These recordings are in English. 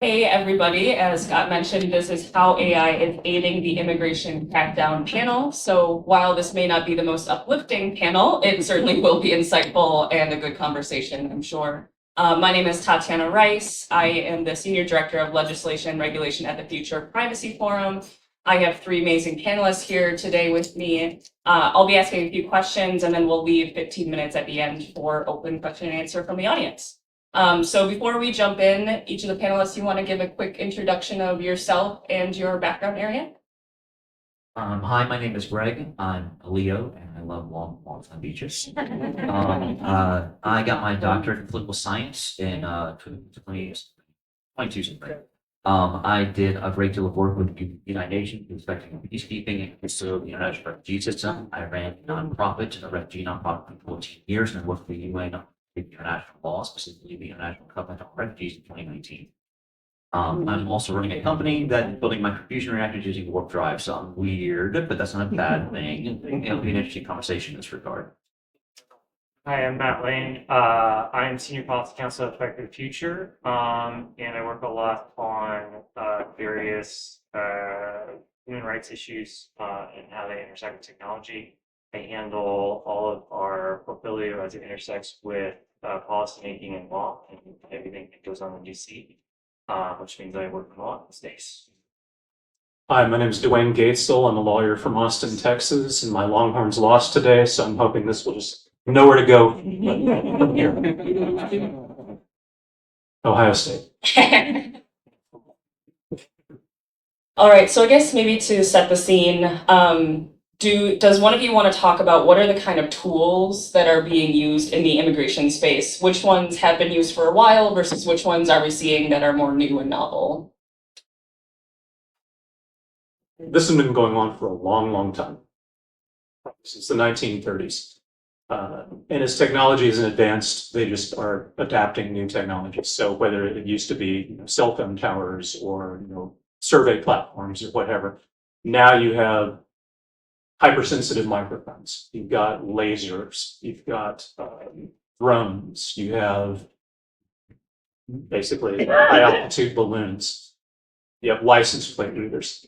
Hey, everybody. As Scott mentioned, this is how AI is aiding the immigration crackdown panel. So while this may not be the most uplifting panel, it certainly will be insightful and a good conversation, I'm sure. My name is Tatiana Rice. I am the Senior Director of Legislation and Regulation at the Future Privacy Forum. I have three amazing panelists here today with me. I'll be asking a few questions and then we'll leave 15 minutes at the end for open question and answer from the audience. So before we jump in, each of the panelists, you want to give a quick introduction of yourself and your background area? Hi, my name is Greg. I'm a Leo and I love long walks on beaches. I got my doctorate in political science in 2022 something. I did a great deal of work with the United Nations respecting peacekeeping and also the international refugee system. I ran a nonprofit, a refugee nonprofit for 14 years, and I worked for the UN on international law, specifically the International Covenant on Refugees in 2019. I'm also running a company that's building microfusion reactors using warp drive, so I'm weird, but that's not a bad thing. It'll be an interesting conversation in this regard. Hi, I'm Matt Lane. I'm Senior Policy Counsel at Effective Future, and I work a lot on various human rights issues and how they intersect with technology. I handle all of our portfolio as it intersects with policymaking and law and everything that goes on in DC, which means I work in law in the space. Hi, my name is Dwayne Goetzel. I'm a lawyer from Austin, Texas, and my Longhorns lost today, so I'm hoping this will just know where to go from here. Ohio State. All right, so I guess maybe to set the scene, does one of you want to talk about what are the kind of tools that are being used in the immigration space? Which ones have been used for a while versus which ones are we seeing that are more new and novel? This has been going on for a long, long time, since the 1930s. And as technology is advanced, they just are adapting new technologies. So whether it used to be cell phone towers or survey platforms or whatever, now you have hypersensitive microphones. You've got lasers. You've got drones. You have basically high altitude balloons. You have license plate readers.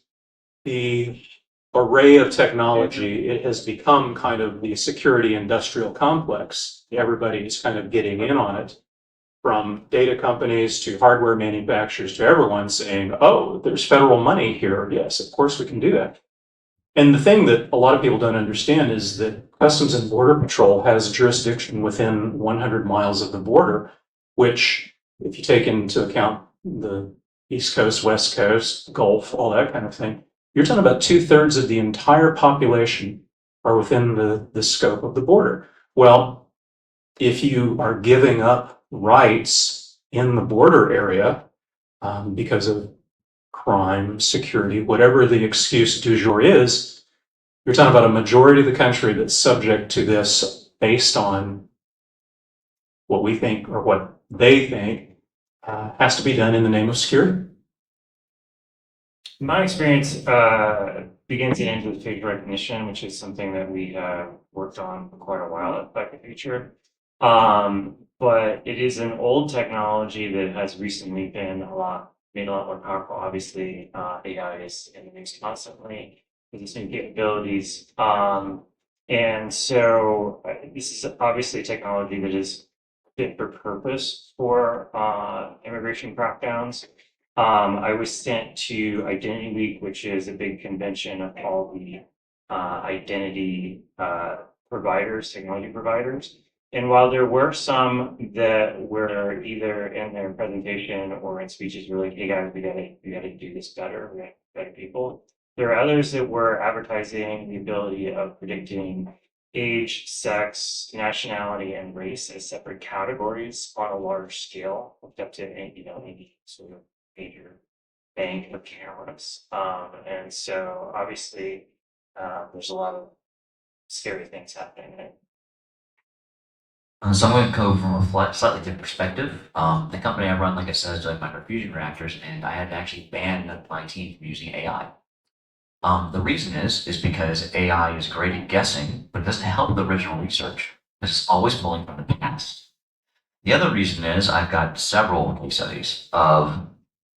The array of technology, it has become kind of the security industrial complex. Everybody's kind of getting in on it, from data companies to hardware manufacturers to everyone saying, oh, there's federal money here. Yes, of course we can do that. And the thing that a lot of people don't understand is that Customs and Border Patrol has jurisdiction within 100 miles of the border, which, if you take into account the East Coast, West Coast, Gulf, all that kind of thing, you're talking about 2/3 of the entire population are within the scope of the border. Well, if you are giving up rights in the border area because of crime, security, whatever the excuse du jour is, you're talking about a majority of the country that's subject to this based on what we think or what they think has to be done in the name of security. My experience begins and ends with facial recognition, which is something that we have worked on for quite a while at Back to the Future. But it is an old technology that has recently been made a lot more powerful. Obviously, AI is in the news constantly with its new capabilities. And so this is obviously technology that is fit for purpose for immigration crackdowns. I was sent to Identity Week, which is a big convention of all the identity providers, technology providers. And while there were some that were either in their presentation or in speeches were like, hey guys, we gotta do this better, we gotta better people. There are others that were advertising the ability of predicting age, sex, nationality, and race as separate categories on a large scale, hooked up to any sort of major bank of cameras. And so obviously there's a lot of scary things happening there. So I'm going to go from a slightly different perspective. The company I run, like I said, is doing microfusion reactors, and I had to actually ban my team from using AI. The reason is because AI is great at guessing, but it doesn't help the original research. It's always pulling from the past. The other reason is I've got several case studies of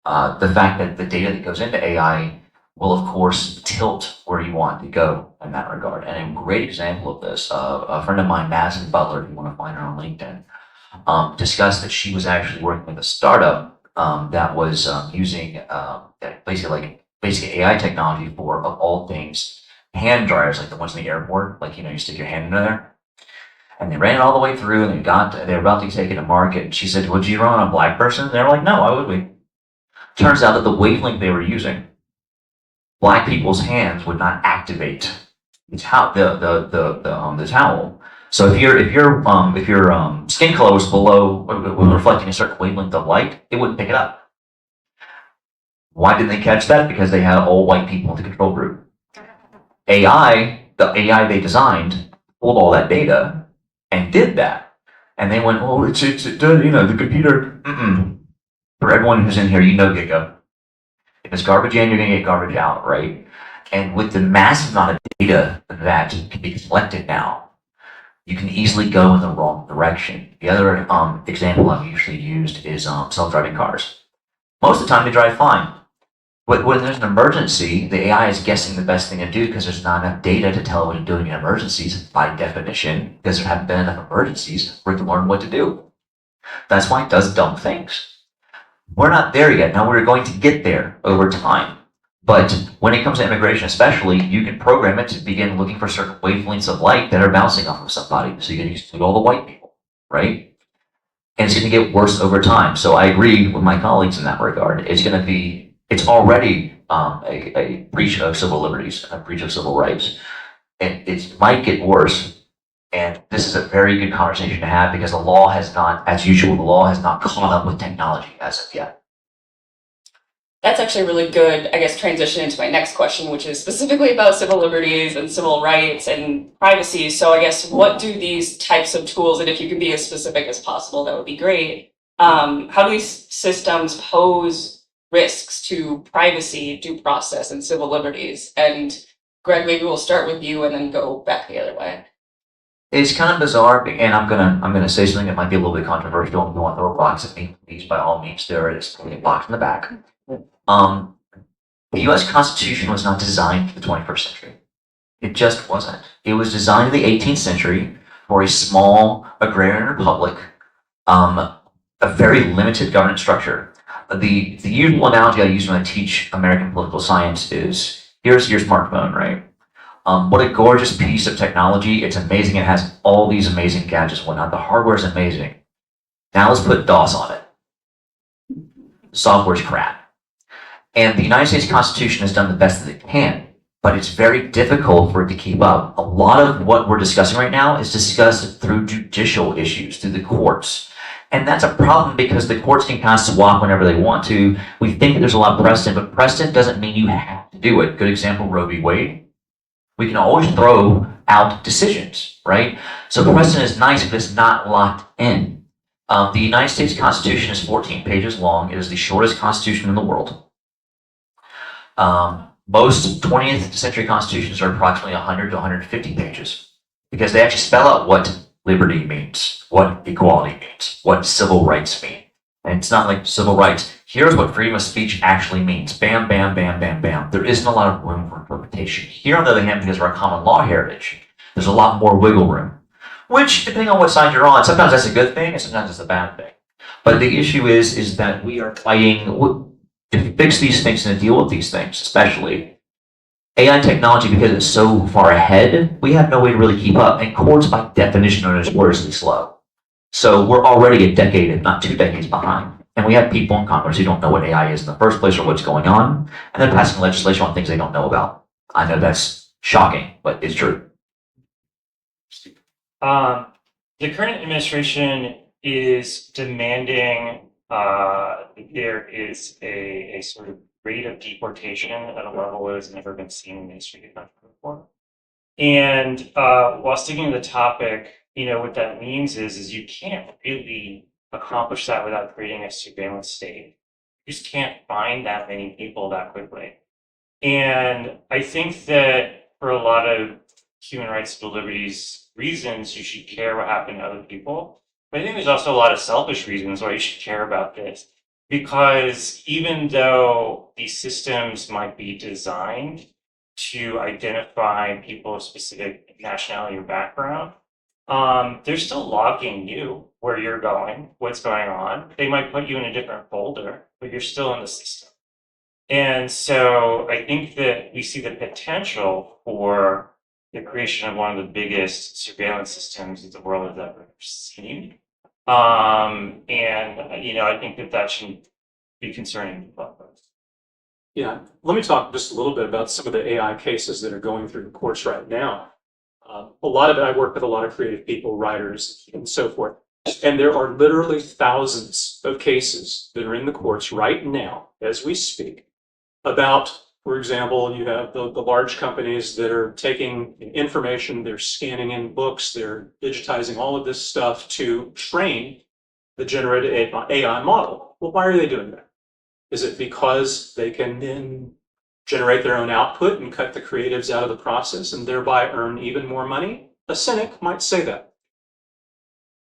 The fact that the data that goes into AI will, of course, tilt where you want to go in that regard. And a great example of this, a friend of mine, Madison Butler, if you want to find her on LinkedIn, discussed that she was actually working with a startup that was using basically AI technology for, of all things, hand dryers, like the ones in the airport, like, you stick your hand in there. And they ran it all the way through, and they were about to take it to market. And she said, "Would you run on a black person?" They were like, "No, why would we?" Turns out that the wavelength they were using, black people's hands would not activate the towel. So if your skin color was below, was reflecting a certain wavelength of light, it wouldn't pick it up. Why didn't they catch that? Because they had all white people in the control group. The AI they designed pulled all that data and did that. And they went, "Oh, it's the computer." For everyone who's in here, Giga. If it's garbage in, you're gonna get garbage out, right? And with the massive amount of data that can be collected now, you can easily go in the wrong direction. The other example I've usually used is self-driving cars. Most of the time, they drive fine. But when there's an emergency, the AI is guessing the best thing to do because there's not enough data to tell it what to do in emergencies, by definition, because there haven't been enough emergencies for it to learn what to do. That's why it does dumb things. We're not there yet. Now we're going to get there over time. But when it comes to immigration especially, you can program it to begin looking for certain wavelengths of light that are bouncing off of somebody. So you can exclude all the white people, right? And it's going to get worse over time. So I agree with my colleagues in that regard. It's already a breach of civil liberties, a breach of civil rights. And it might get worse. And this is a very good conversation to have because the law has not, as usual, the law has not caught up with technology as of yet. That's actually a really good, I guess, transition into my next question, which is specifically about civil liberties and civil rights and privacy. So I guess, what do these types of tools, and if you can be as specific as possible, that would be great. How do these systems pose risks to privacy, due process, and civil liberties? And Greg, maybe we'll start with you and then go back the other way. It's kind of bizarre, and I'm gonna say something that might be a little bit controversial. If you want to throw a box at me, please, by all means, there it is. A box in the back. The U.S. Constitution was not designed for the 21st century. It just wasn't. It was designed in the 18th century for a small agrarian republic, a very limited governance structure. The usual analogy I use when I teach American political science is here's your smartphone, right? What a gorgeous piece of technology. It's amazing. It has all these amazing gadgets and whatnot. The hardware is amazing. Now let's put DOS on it. Software's crap. And the United States Constitution has done the best that it can, but it's very difficult for it to keep up. A lot of what we're discussing right now is discussed through judicial issues, through the courts. And that's a problem because the courts can kind of swap whenever they want to. We think there's a lot of precedent, but precedent doesn't mean you have to do it. Good example, Roe v. Wade. We can always throw out decisions, right? So precedent is nice, but it's not locked in. The United States Constitution is 14 pages long. It is the shortest constitution in the world. Most 20th century constitutions are approximately 100 to 150 pages because they actually spell out what liberty means, what equality means, what civil rights mean. And it's not like civil rights. Here's what freedom of speech actually means. Bam, bam, bam, bam, bam. There isn't a lot of room for interpretation. Here, on the other hand, because of our common law heritage, there's a lot more wiggle room. Which, depending on what side you're on, sometimes that's a good thing and sometimes it's a bad thing. But the issue is that we are fighting to fix these things and to deal with these things, especially AI technology, because it's so far ahead, we have no way to really keep up. And courts, by definition, are notoriously slow. So we're already a decade, if not 2 decades behind. And we have people in Congress who don't know what AI is in the first place or what's going on, and they're passing legislation on things they don't know about. I know that's shocking, but it's true. The current administration is demanding there is a sort of rate of deportation at a level that has never been seen in the history of the country before. And while sticking to the topic, what that means is you can't really accomplish that without creating a surveillance state. You just can't find that many people that quickly. And I think that for a lot of human rights, civil liberties reasons, you should care what happened to other people. But I think there's also a lot of selfish reasons why you should care about this. Because even though these systems might be designed to identify people of specific nationality or background, they're still logging you, where you're going, what's going on. They might put you in a different folder, but you're still in the system. And so I think that we see the potential for the creation of one of the biggest surveillance systems that the world has ever seen. And I think that should be concerning to folks. Yeah, let me talk just a little bit about some of the AI cases that are going through the courts right now. A lot of it, I work with a lot of creative people, writers, and so forth. And there are literally thousands of cases that are in the courts right now, as we speak, about, for example, you have the large companies that are taking information, they're scanning in books, they're digitizing all of this stuff to train the generated AI model. Well, why are they doing that? Is it because they can then generate their own output and cut the creatives out of the process and thereby earn even more money? A cynic might say that.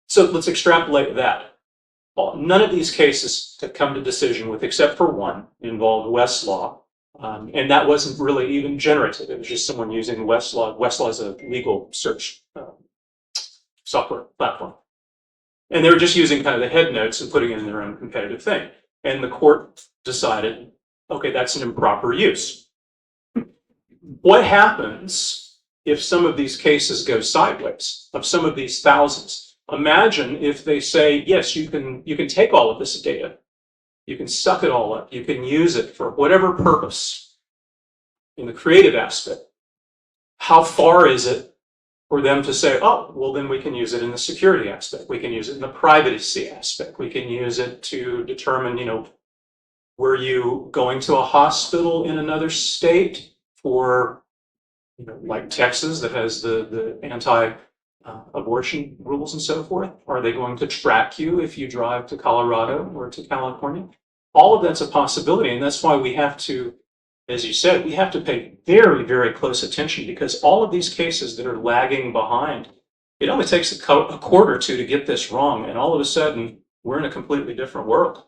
So let's extrapolate that. None of these cases have come to decision with, except for one, involved Westlaw. And that wasn't really even generative. It was just someone using Westlaw. Westlaw is a legal search software platform. And they were just using kind of the head notes and putting it in their own competitive thing. And the court decided, okay, that's an improper use. What happens if some of these cases go sideways, of some of these thousands? Imagine if they say, yes, you can take all of this data, you can suck it all up, you can use it for whatever purpose in the creative aspect. How far is it for them to say, oh, well, then we can use it in the security aspect, we can use it in the privacy aspect, we can use it to determine, were you going to a hospital in another state for, like Texas that has the anti-abortion rules and so forth? Are they going to track you if you drive to Colorado or to California? All of that's a possibility, and that's why we have to, as you said, we have to pay very, very close attention, because all of these cases that are lagging behind, it only takes a quarter or two to get this wrong, and all of a sudden, we're in a completely different world.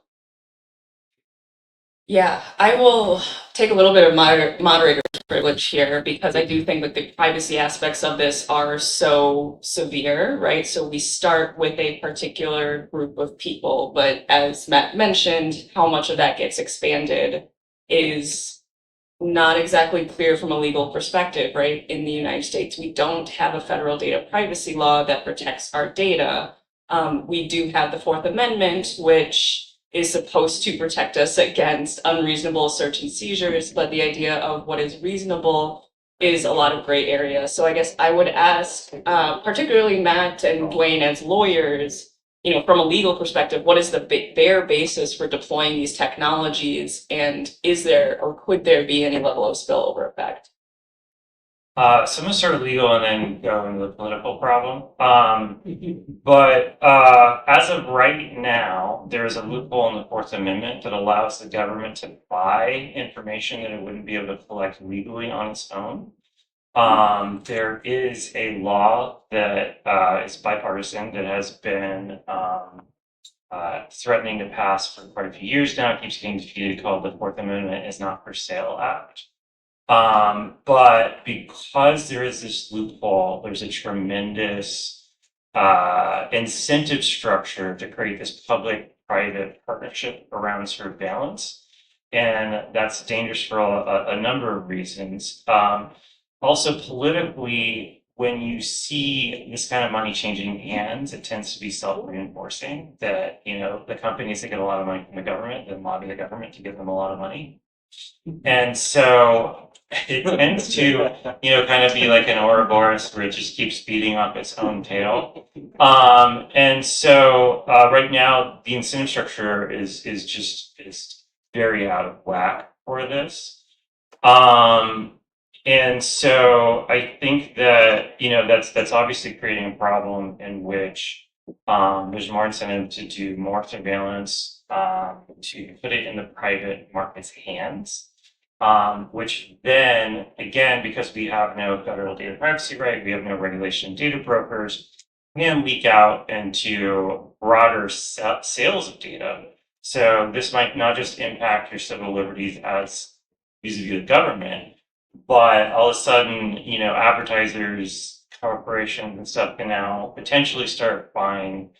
Yeah, I will take a little bit of moderator privilege here, because I do think that the privacy aspects of this are so severe, right? So we start with a particular group of people, but as Matt mentioned, how much of that gets expanded is not exactly clear from a legal perspective, right? In the United States, we don't have a federal data privacy law that protects our data. We do have the Fourth Amendment, which is supposed to protect us against unreasonable search and seizures, but the idea of what is reasonable is a lot of gray area. So I guess I would ask, particularly Matt and Dwayne as lawyers, from a legal perspective, what is their basis for deploying these technologies, and is there or could there be any level of spillover effect? So I'm gonna start with legal and then go into the political problem. But as of right now, there is a loophole in the Fourth Amendment that allows the government to buy information that it wouldn't be able to collect legally on its own. There is a law that is bipartisan that has been threatening to pass for quite a few years now. It keeps getting defeated, called the Fourth Amendment is Not for Sale Act. But because there is this loophole, there's a tremendous incentive structure to create this public-private partnership around surveillance. And that's dangerous for a number of reasons. Also, politically, when you see this kind of money changing hands, it tends to be self-reinforcing that, the companies that get a lot of money from the government then lobby the government to give them a lot of money. And so it tends to, kind of be like an Ouroboros where it just keeps beating up its own tail. And so right now the incentive structure is very out of whack for this. And so I think that, that's obviously creating a problem in which there's more incentive to do more surveillance, to put it in the private market's hands. Which then, again, because we have no federal data privacy right, we have no regulation of data brokers, can leak out into broader sales of data So this might not just impact your civil liberties as vis-a-vis the government, but all of a sudden, advertisers, corporations and stuff can now potentially start buying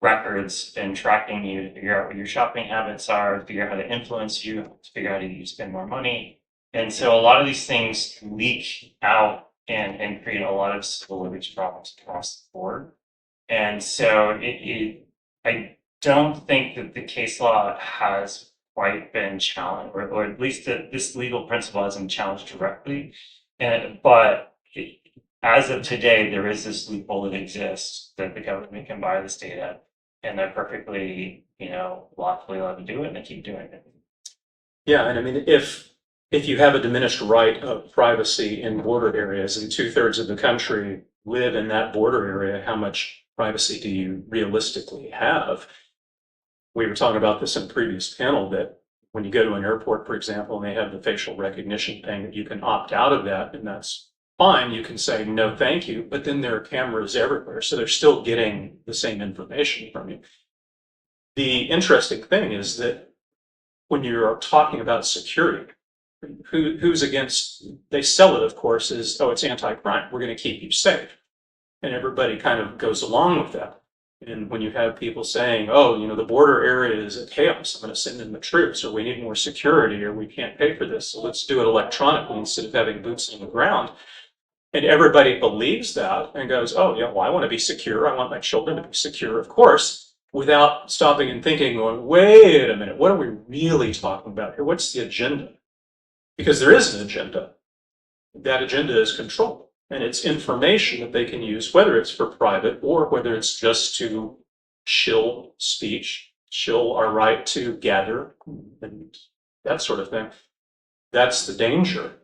records and tracking you to figure out what your shopping habits are, to figure out how to influence you, to figure out how you spend more money. And so a lot of these things leak out and create a lot of civil liberties problems across the board. And so I don't think that the case law has quite been challenged, or at least that this legal principle hasn't challenged directly. But as of today, there is this loophole that exists that the government can buy this data, and they're perfectly, lawfully allowed to do it, and they keep doing it. Yeah, and I mean, if you have a diminished right of privacy in border areas and 2/3 of the country live in that border area, how much privacy do you realistically have? We were talking about this in a previous panel that when you go to an airport, for example, and they have the facial recognition thing, that you can opt out of that, and that's fine. You can say no, thank you, but then there are cameras everywhere, so they're still getting the same information from you. The interesting thing is that when you're talking about security, who's against, they sell it, of course, as, oh, it's anti-crime. We're going to keep you safe. And everybody kind of goes along with that. And when you have people saying, oh, the border area is a chaos, I'm going to send in the troops, or we need more security, or we can't pay for this, so let's do it electronically instead of having boots on the ground. And everybody believes that and goes, oh, yeah, well, I want to be secure. I want my children to be secure, of course, without stopping and thinking, going, wait a minute, what are we really talking about here? What's the agenda? Because there is an agenda. That agenda is control, and it's information that they can use, whether it's for private or whether it's just to chill speech, chill our right to gather, and that sort of thing. That's the danger.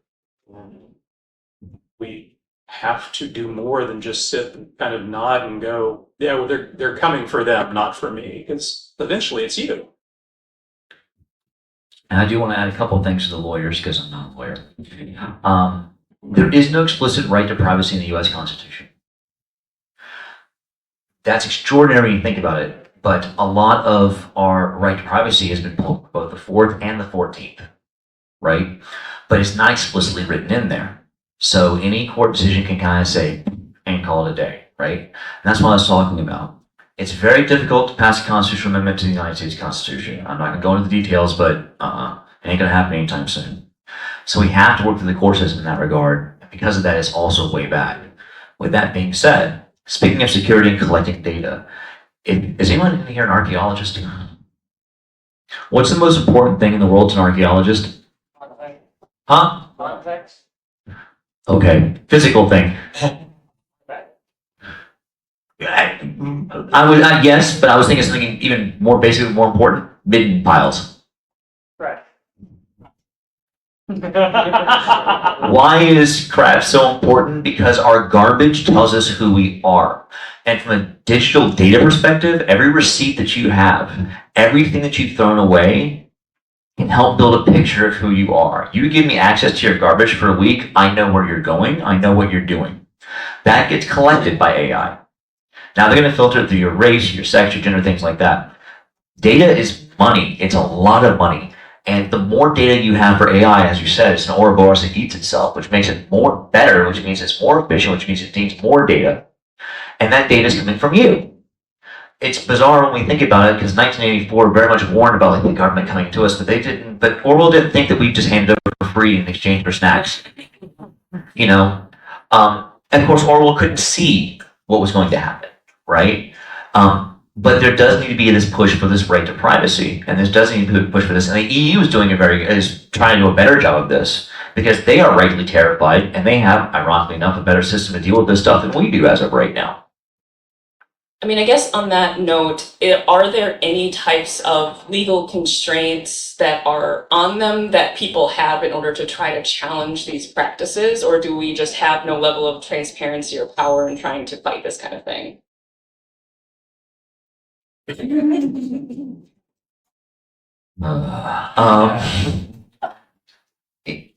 We have to do more than just sit and kind of nod and go, yeah, well, they're coming for them, not for me, because eventually it's you. And I do want to add a couple of things to the lawyers because I'm not a lawyer. There is no explicit right to privacy in the U.S. Constitution. That's extraordinary when you think about it, but a lot of our right to privacy has been pulled, both the 4th and the 14th, right? But it's not explicitly written in there. So any court decision can kind of say, and call it a day, right? And that's what I was talking about. It's very difficult to pass a constitutional amendment to the United States Constitution. I'm not going to go into the details, but it ain't going to happen anytime soon. So we have to work through the court system in that regard. And because of that, it's also way back. With that being said, speaking of security and collecting data, is anyone in here an archaeologist? What's the most important thing in the world to an archaeologist? Huh? Context? Okay, physical thing. I was yes, but I was thinking something even more basic, more important. Midden piles. Right. Why is craft so important? Because our garbage tells us who we are. And from a digital data perspective, every receipt that you have, everything that you've thrown away can help build a picture of who you are. You give me access to your garbage for a week, I know where you're going, I know what you're doing. That gets collected by AI. Now they're going to filter through your race, your sex, your gender, things like that. Data is money. It's a lot of money. And the more data you have for AI, as you said, it's an Ouroboros that eats itself, which makes it more better, which means it's more efficient, which means it needs more data. And that data is coming from you. It's bizarre when we think about it, because 1984 very much warned about like the government coming to us, but they didn't. But Orwell didn't think that we just handed over for free in exchange for snacks. And of course, Orwell couldn't see what was going to happen, right? But there does need to be this push for this right to privacy, and there does need to be a push for this. And the EU is is trying to do a better job of this because they are rightly terrified, and they have, ironically enough, a better system to deal with this stuff than we do as of right now. I mean, I guess on that note, are there any types of legal constraints that are on them that people have in order to try to challenge these practices, or do we just have no level of transparency or power in trying to fight this kind of thing?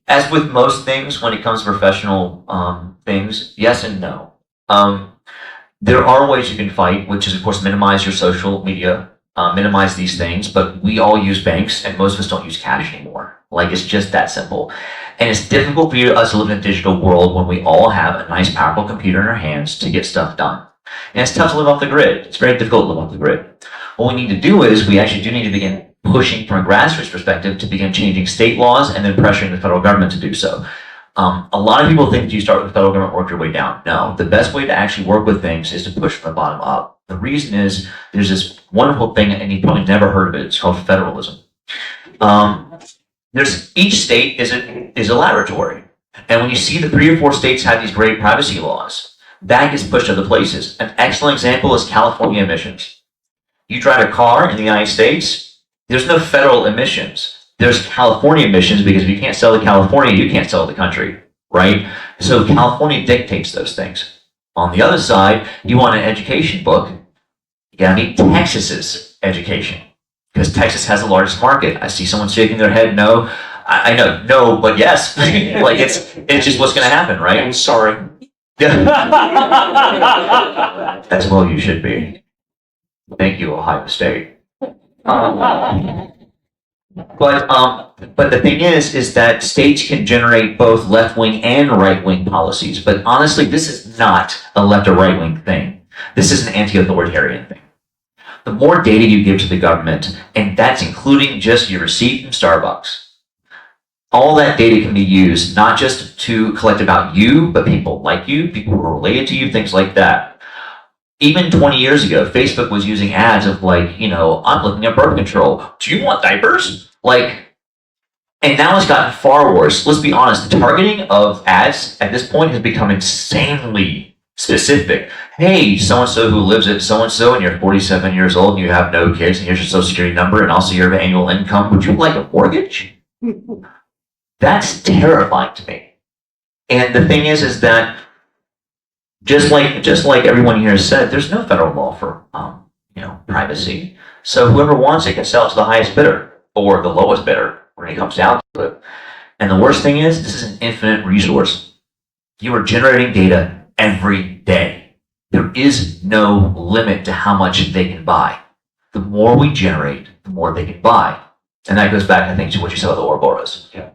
As with most things, when it comes to professional things, yes and no. There are ways you can fight, which is, of course, minimize your social media minimize these things, but we all use banks and most of us don't use cash anymore. Like it's just that simple. And it's difficult for us to live in a digital world when we all have a nice, powerful computer in our hands to get stuff done. And it's tough to live off the grid. It's very difficult to live off the grid. What we need to do is we actually do need to begin pushing from a grassroots perspective to begin changing state laws and then pressuring the federal government to do so. A lot of people think that you start with the federal government, work your way down. No, the best way to actually work with things is to push from the bottom up. The reason is there's this wonderful thing, and you probably never heard of it. It's called federalism. Each state is a laboratory, and when you see the 3 or 4 states have these great privacy laws, that gets pushed to other places. An excellent example is California emissions. You drive a car in the United States, there's no federal emissions. There's California emissions because if you can't sell to California, you can't sell to the country, right? So California dictates those things. On the other side, you want an education book, you gotta meet Texas's education because Texas has the largest market. I see someone shaking their head, no. I know, no, but yes. Like it's just what's gonna happen, right? I'm sorry. As well you should be. Thank you, Ohio State. But the thing is that states can generate both left-wing and right-wing policies. But honestly, this is not a left or right-wing thing. This is an anti-authoritarian thing. The more data you give to the government, and that's including just your receipt from Starbucks, all that data can be used not just to collect about you, but people like you, people who are related to you, things like that. Even 20 years ago, Facebook was using ads of like, I'm looking at birth control. Do you want diapers? And now it's gotten far worse. Let's be honest, the targeting of ads at this point has become insanely specific. Hey, so-and-so who lives at so-and-so and you're 47 years old and you have no kids and here's your social security number and also your annual income. Would you like a mortgage? That's terrifying to me. And the thing is that just like everyone here has said, there's no federal law for privacy. So whoever wants it can sell it to the highest bidder or the lowest bidder when it comes down to it. And the worst thing is, this is an infinite resource. You are generating data every day. There is no limit to how much they can buy. The more we generate, the more they can buy. And that goes back, I think, to what you said about the Ouroboros. Yeah.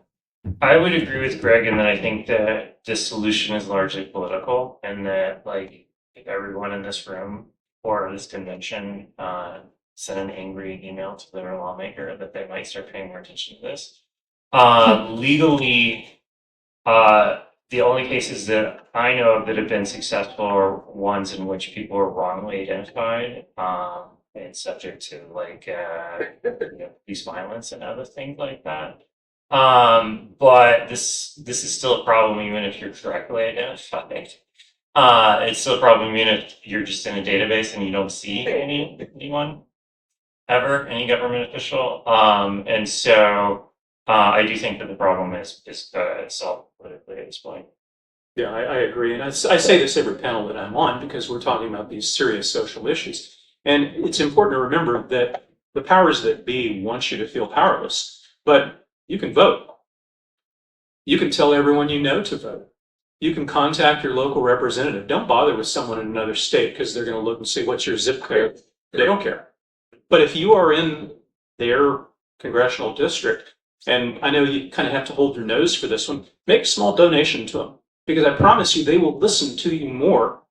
I would agree with Greg in that I think that this solution is largely political and that if everyone in this room or this convention sent an angry email to their lawmaker that they might start paying more attention to this. Legally, the only cases that I know of that have been successful are ones in which people are wrongly identified and subject to police violence and other things like that. But this is still a problem even if you're correctly identified. It's still a problem even if you're just in a database and you don't see anyone ever, any government official. And so I do think that the problem is solved politically at this point. Yeah, I agree. And I say this every panel that I'm on because we're talking about these serious social issues. And it's important to remember that the powers that be want you to feel powerless, but you can vote. You can tell everyone you know to vote. You can contact your local representative. Don't bother with someone in another state because they're going to look and see what's your zip code. They don't care. But if you are in their congressional district, and I know you kind of have to hold your nose for this one, make a small donation to them because I promise you they will listen to you more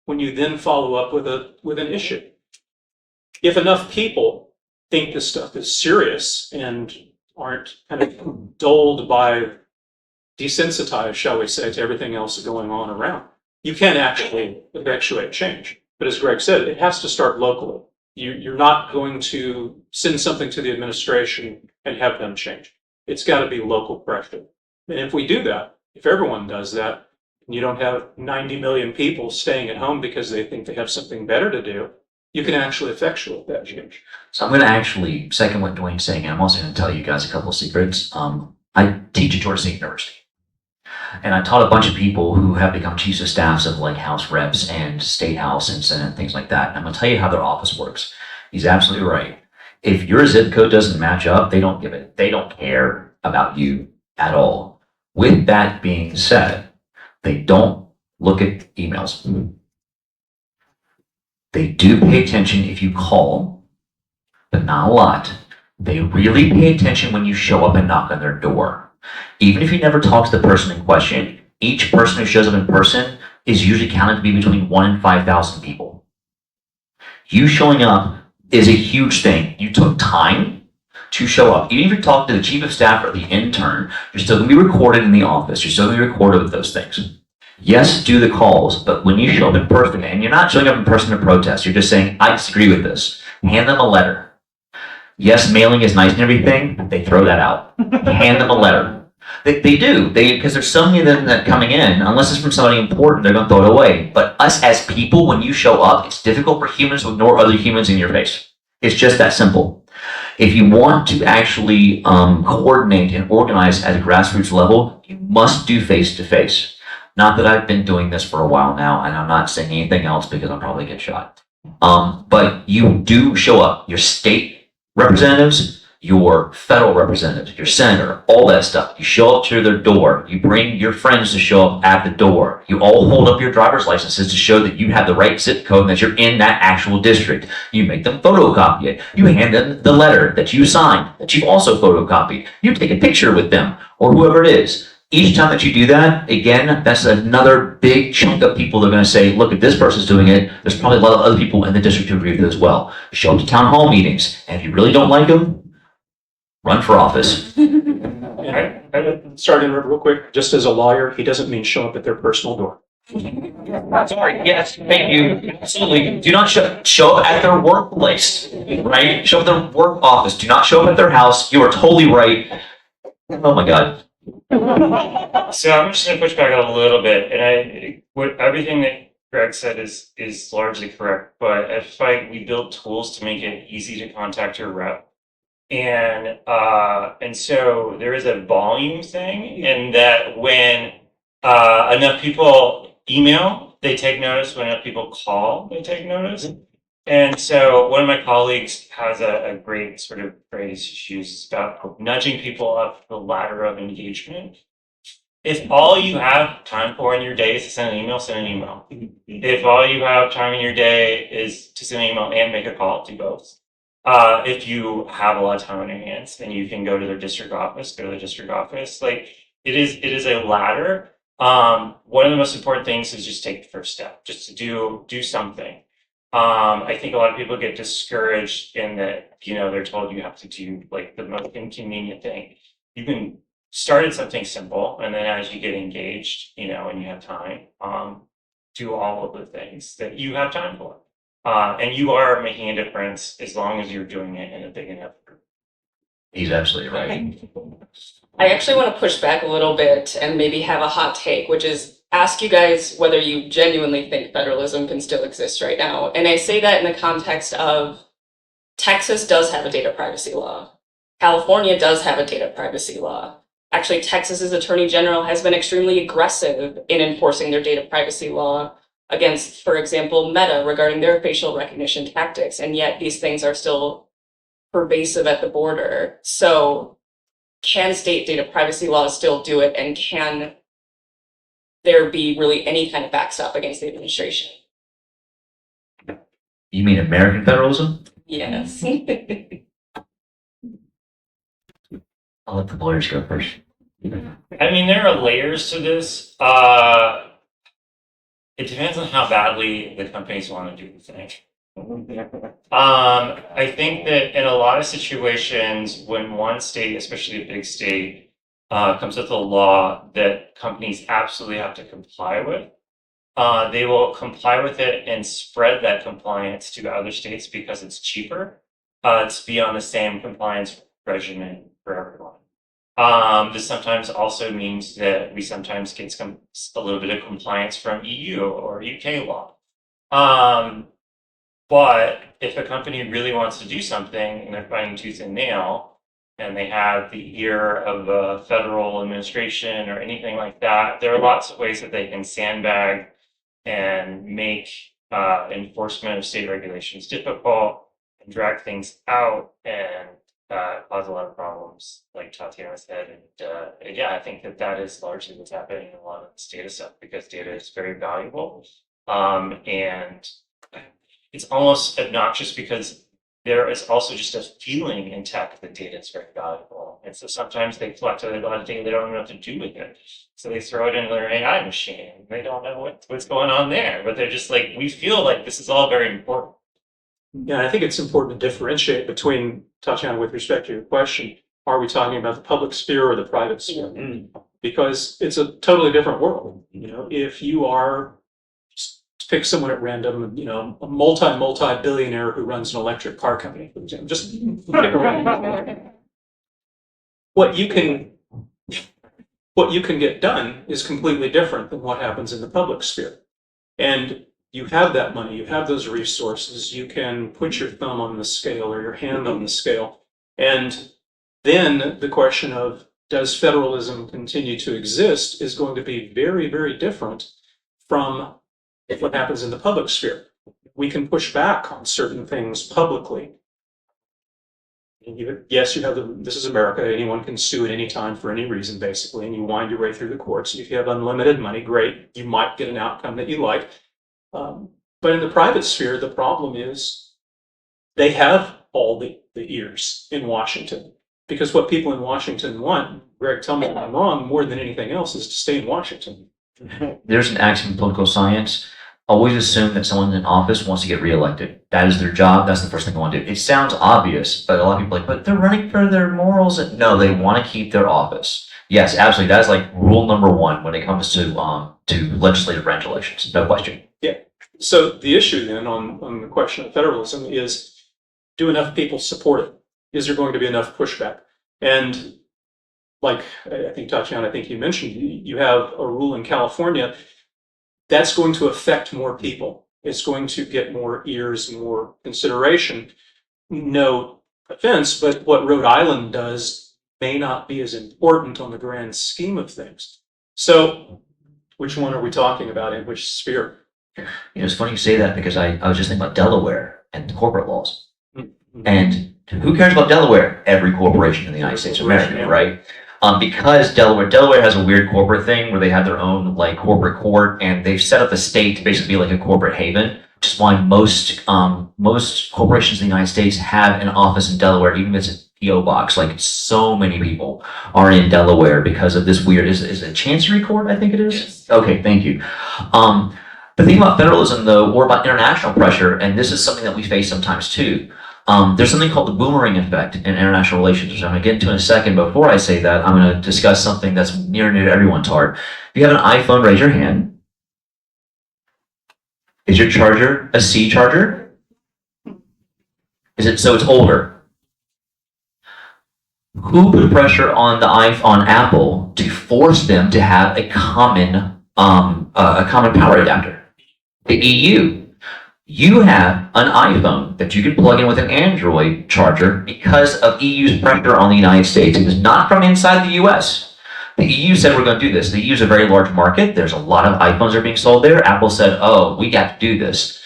when you then follow up with an issue. If enough people think this stuff is serious and aren't kind of dulled by desensitized, shall we say, to everything else going on around, you can actually effectuate change. But as Greg said, it has to start locally. You're not going to send something to the administration and have them change. It's got to be local pressure. And if we do that, if everyone does that, and you don't have 90 million people staying at home because they think they have something better to do, you can actually effectuate that change. So I'm going to actually second what Dwayne's saying, and I'm also going to tell you guys a couple of secrets. I teach at Georgia State University. And I taught a bunch of people who have become chiefs of staffs of House reps and state house and senate and things like that. And I'm going to tell you how their office works. He's absolutely right. If your zip code doesn't match up, they don't care about you at all. With that being said, they don't look at emails. They do pay attention if you call, but not a lot. They really pay attention when you show up and knock on their door. Even if you never talk to the person in question, each person who shows up in person is usually counted to be between 1 and 5,000 people. You showing up is a huge thing. You took time to show up. Even if you talk to the chief of staff or the intern, you're still going to be recorded in the office. You're still going to be recorded with those things. Yes, do the calls, but when you show up in person, and you're not showing up in person to protest, you're just saying, I disagree with this. Hand them a letter. Yes, mailing is nice and everything, but they throw that out. Hand them a letter. They do, because there's so many of them that coming in, unless it's from somebody important, they're going to throw it away. But us as people, when you show up, it's difficult for humans to ignore other humans in your face. It's just that simple. If you want to actually coordinate and organize at a grassroots level, you must do face-to-face. Not that I've been doing this for a while now, and I'm not saying anything else because I'll probably get shot. But you do show up. Your state representatives, your federal representatives, your senator, all that stuff. You show up to their door. You bring your friends to show up at the door. You all hold up your driver's licenses to show that you have the right zip code and that you're in that actual district. You make them photocopy it. You hand them the letter that you signed, that you've also photocopied. You take a picture with them or whoever it is. Each time that you do that, again, that's another big chunk of people that are going to say, look, if this person's doing it, there's probably a lot of other people in the district who agree with it as well. Show up to town hall meetings, and if you really don't like them, run for office. Sorry to interrupt real quick. Just as a lawyer, he doesn't mean show up at their personal door. Sorry, yes, thank you. Absolutely. Do not show up at their workplace, right? Show up at their work office. Do not show up at their house. You are totally right. Oh my God. So I'm just going to push back a little bit, and everything that Greg said is largely correct. But at Fight, we build tools to make it easy to contact your rep, and so there is a volume thing, in that when enough people email, they take notice. When enough people call, they take notice. And so one of my colleagues has a great sort of phrase she uses about nudging people up the ladder of engagement. If all you have time for in your day is to send an email, send an email. If all you have time in your day is to send an email and make a call, do both. If you have a lot of time on your hands and you can go to their district office, go to the district office. Like it is a ladder. One of the most important things is just take the first step, just to do something. I think a lot of people get discouraged in that, they're told you have to do like the most inconvenient thing. You can start at something simple, and then as you get engaged, and you have time, do all of the things that you have time for. And you are making a difference as long as you're doing it in a big enough group. He's absolutely right. I actually want to push back a little bit and maybe have a hot take, which is ask you guys whether you genuinely think federalism can still exist right now. And I say that in the context of Texas does have a data privacy law. California does have a data privacy law. Actually, Texas's attorney general has been extremely aggressive in enforcing their data privacy law against, for example, Meta regarding their facial recognition tactics. And yet these things are still pervasive at the border. So can state data privacy laws still do it? And can there be really any kind of backstop against the administration? You mean American federalism? Yes. I'll let the lawyers go first. I mean, there are layers to this. It depends on how badly the companies want to do the thing. I think that in a lot of situations, when one state, especially a big state, comes with a law that companies absolutely have to comply with, they will comply with it and spread that compliance to other states because it's cheaper to be on the same compliance regimen for everyone. This sometimes also means that we sometimes get a little bit of compliance from EU or UK law. But if a company really wants to do something and they're fighting tooth and nail, and they have the ear of a federal administration or anything like that, there are lots of ways that they can sandbag and make enforcement of state regulations difficult and drag things out and cause a lot of problems, like Tatiana said. And I think that is largely what's happening in a lot of this data stuff, because data is very valuable. And it's almost obnoxious because there is also just a feeling in tech that data is very valuable. And so sometimes they collect a lot of data, they don't know what to do with it. So they throw it into their AI machine. They don't know what's going on there, but they're just like, we feel like this is all very important. Yeah, I think it's important to differentiate between, Tatiana, with respect to your question, are we talking about the public sphere or the private sphere? Because it's a totally different world. You know, if you are, just pick someone at random, you know, a multi-billionaire who runs an electric car company, for example, just pick a random. What you can get done is completely different than what happens in the public sphere. And you have that money, you have those resources, you can put your thumb on the scale or your hand on the scale. And then the question of, does federalism continue to exist is going to be very, very different from what happens in the public sphere. We can push back on certain things publicly. Yes, you have this is America, anyone can sue at any time for any reason, basically, and you wind your way through the courts. And if you have unlimited money, great, you might get an outcome that you like. But in the private sphere, the problem is they have all the ears in Washington. Because what people in Washington want, Greg, tell me if I'm wrong, more than anything else, is to stay in Washington. There's an axiom in political science. Always assume that someone in office wants to get reelected. That is their job. That's the first thing they want to do. It sounds obvious, but a lot of people are like, but they're running for their morals. No, they want to keep their office. Yes, absolutely. That is like rule number one when it comes to legislative branch elections. No question. Yeah. So the issue then on the question of federalism is, do enough people support it? Is there going to be enough pushback? And like I think Tatiana, I think you mentioned, you have a rule in California that's going to affect more people. It's going to get more ears, more consideration. No offense, but what Rhode Island does may not be as important on the grand scheme of things. So which one are we talking about in which sphere? You know, it's funny you say that because I was just thinking about Delaware and the corporate laws. And who cares about Delaware? Every corporation in the United States of America, right? Because Delaware has a weird corporate thing where they have their own like corporate court, and they've set up the state to basically be like a corporate haven, which is why most corporations in the United States have an office in Delaware, even if it's a PO box. Like so many people are in Delaware because of this weird. Is it Chancery Court? I think it is. Yes. Okay, thank you. The thing about federalism, though, or about international pressure, and this is something that we face sometimes too. There's something called the boomerang effect in international relations, which I'm going to get into in a second. Before I say that, I'm going to discuss something that's near and dear to everyone's heart. If you have an iPhone, raise your hand. Is your charger a C charger? Is it so it's older? Who put pressure on on Apple to force them to have a common power adapter? The EU. You have an iPhone that you can plug in with an Android charger because of EU's pressure on the United States. It was not from inside the US. The EU said we're going to do this. The EU is a very large market. There's a lot of iPhones that are being sold there. Apple said, oh, we got to do this.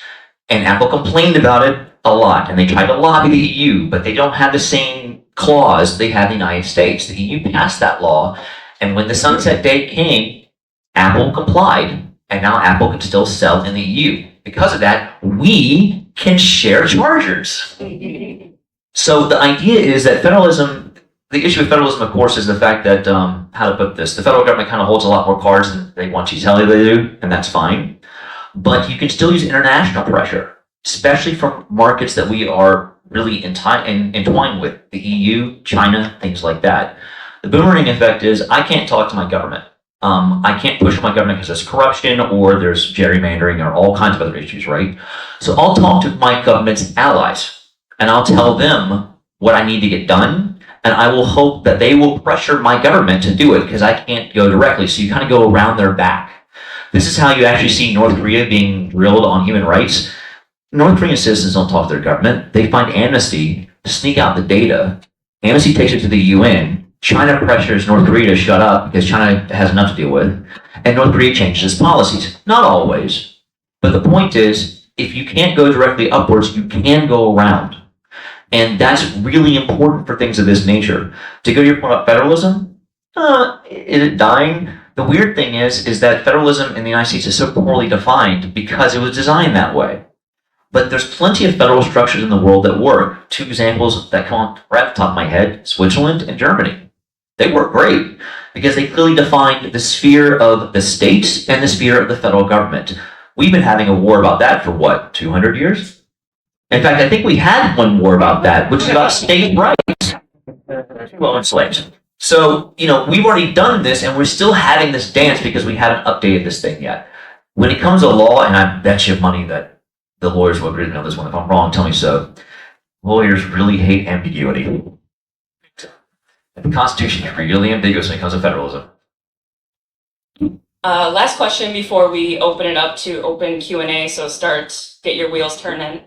And Apple complained about it a lot. And they tried to lobby the EU, but they don't have the same clause they had in the United States. The EU passed that law. And when the sunset date came, Apple complied. And now Apple can still sell in the EU. Because of that, we can share chargers. So the idea is that federalism, the issue with federalism, of course, is the fact that, how to put this, the federal government kind of holds a lot more cards than they want you to tell you they do, and that's fine. But you can still use international pressure, especially from markets that we are really entwined with, the EU, China, things like that. The boomerang effect is I can't talk to my government. I can't push my government because there's corruption or there's gerrymandering or all kinds of other issues, right? So I'll talk to my government's allies and I'll tell them what I need to get done, and I will hope that they will pressure my government to do it because I can't go directly. So you kind of go around their back. This is how you actually see North Korea being drilled on human rights. North Korean citizens don't talk to their government. They find amnesty to sneak out the data. Amnesty takes it to the UN. China pressures North Korea to shut up because China has enough to deal with, and North Korea changes its policies. Not always, but the point is, if you can't go directly upwards, you can go around. And that's really important for things of this nature. To go to your point about federalism, is it dying? The weird thing is that federalism in the United States is so poorly defined because it was designed that way. But there's plenty of federal structures in the world that work. Two examples that come right off the top of my head, Switzerland and Germany. They work great because they clearly defined the sphere of the states and the sphere of the federal government. We've been having a war about that for what, 200 years? In fact, I think we had one war about that, which is about state rights. Well, enslaved. So, we've already done this and we're still having this dance because we haven't updated this thing yet. When it comes to law, and I bet you money that the lawyers will agree to know this one. If I'm wrong, tell me so. Lawyers really hate ambiguity. The Constitution is really ambiguous when it comes to federalism. Last question before we open it up to open Q&A, so get your wheels turning.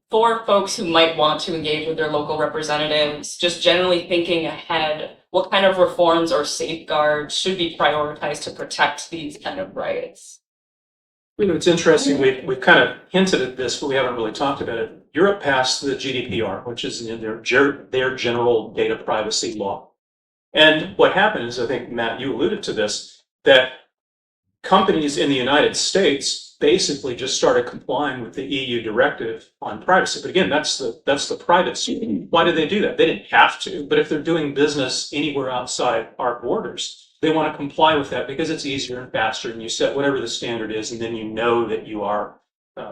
For folks who might want to engage with their local representatives, just generally thinking ahead, what kind of reforms or safeguards should be prioritized to protect these kind of rights? It's interesting, we've kind of hinted at this, but we haven't really talked about it. Europe passed the GDPR, which is in their general data privacy law. And what happened is, I think, Matt, you alluded to this, that companies in the United States basically just started complying with the EU directive on privacy. But again, that's the private sector. Why did they do that? They didn't have to, but if they're doing business anywhere outside our borders, they want to comply with that because it's easier and faster, and you set whatever the standard is, and then you know that you are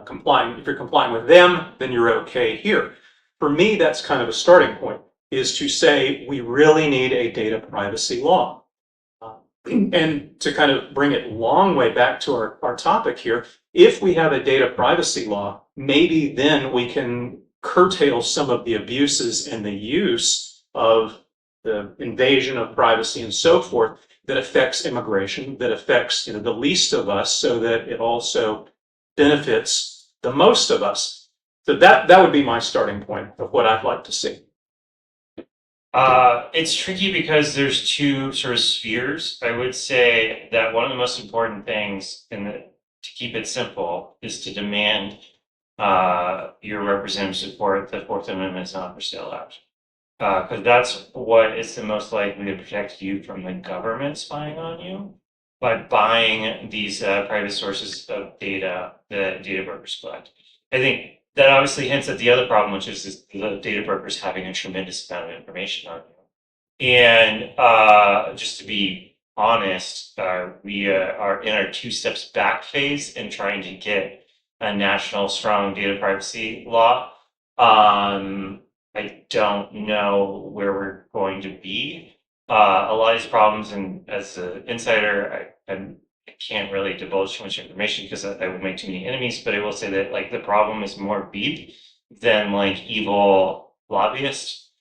complying. If you're complying with them, then you're okay here. For me, that's kind of a starting point, is to say we really need a data privacy law. And to kind of bring it long way back to our topic here, if we have a data privacy law, maybe then we can curtail some of the abuses and the use of the invasion of privacy and so forth that affects immigration, that affects the least of us, so that it also benefits the most of us. So that would be my starting point of what I'd like to see. It's tricky because there's two sort of spheres. I would say that one of the most important things to keep it simple is to demand your representative support the Fourth Amendment is not for sale act. Because that's what is the most likely to protect you from the government spying on you by buying these private sources of data that data brokers collect. I think that obviously hints at the other problem, which is the data brokers having a tremendous amount of information on you. And just to be honest, we are in our 2 steps back phase in trying to get a national strong data privacy law. I don't know where we're going to be. A lot of these problems, and as an insider, I can't really divulge too much information because I will make too many enemies, but I will say that the problem is more beep than evil lobbyists.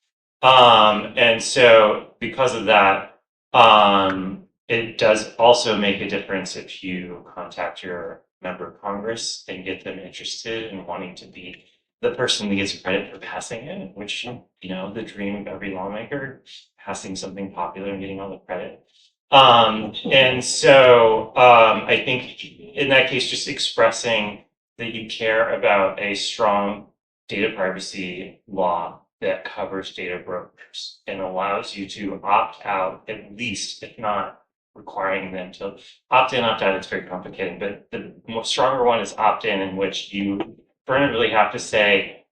And so because of that, it does also make a difference if you contact your member of Congress and get them interested in wanting to be the person that gets credit for passing it, which, the dream of every lawmaker, passing something popular and getting all the credit. And so I think in that case, just expressing that you care about a strong data privacy law that covers data brokers and allows you to opt out, at least, if not requiring them to opt in, opt out. It's very complicated, but the more stronger one is opt in which you really have to say,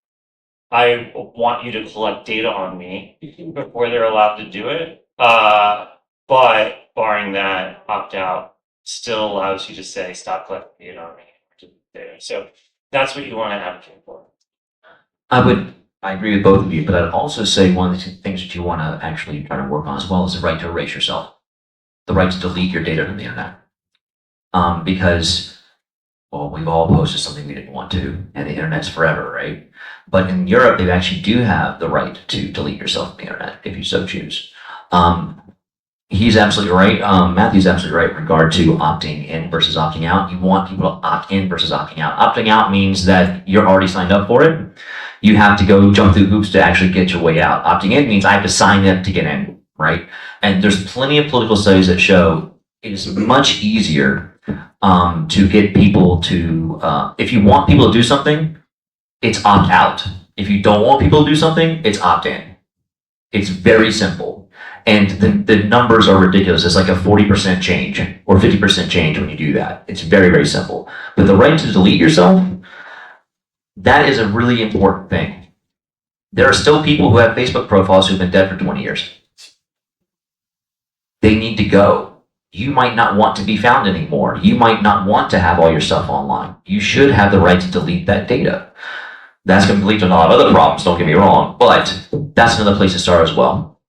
I want you to collect data on me before they're allowed to do it. But barring that, opt out still allows you to say, stop collecting data on me. So that's what you want to advocate for. I agree with both of you, but I'd also say one of the things that you want to actually try to work on as well is the right to erase yourself, the right to delete your data from the internet. Because, well, we've all posted something we didn't want to, and the internet's forever, right? But in Europe, they actually do have the right to delete yourself from the internet if you so choose. He's absolutely right. Matthew's absolutely right in regard to opting in versus opting out. You want people to opt in versus opting out. Opting out means that you're already signed up for it. You have to go jump through hoops to actually get your way out. Opting in means I have to sign up to get in, right? And there's plenty of political studies that show it is much easier to get people to, if you want people to do something, it's opt out. If you don't want people to do something, it's opt in. It's very simple. And the numbers are ridiculous. It's like a 40% change or 50% change when you do that. It's very, very simple. But the right to delete yourself, That is a really important thing. There are still people who have Facebook profiles who've been dead for 20 years. They need to go. You might not want to be found anymore. You might not want to have all your stuff online. You should have the right to delete that data. That's going to lead to a lot of other problems, don't get me wrong, but that's another place to start as well.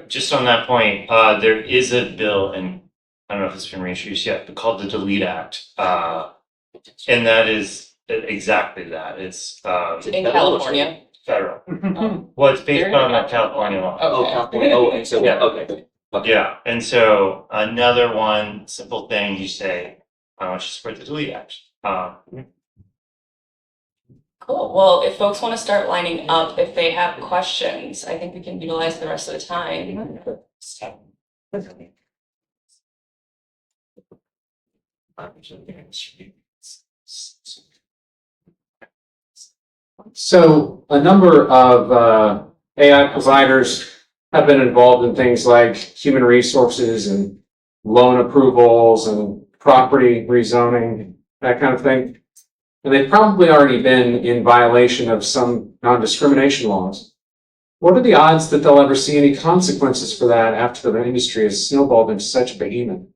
Just on that point, there is a bill, and I don't know if it's been reintroduced yet, but called the Delete Act. And that is exactly that. It's In California. federal. Um, Well, it's based on the California law. Okay. and so, Yeah. okay. Yeah, and so another one simple thing you say, I want you to support the Delete Act. Cool. Well, if folks want to start lining up, if they have questions, I think we can utilize the rest of the time. So a number of AI providers have been involved in things like human resources and loan approvals and property rezoning, that kind of thing. And they've probably already been in violation of some non-discrimination laws. What are the odds that they'll ever see any consequences for that after the industry has snowballed into such a behemoth?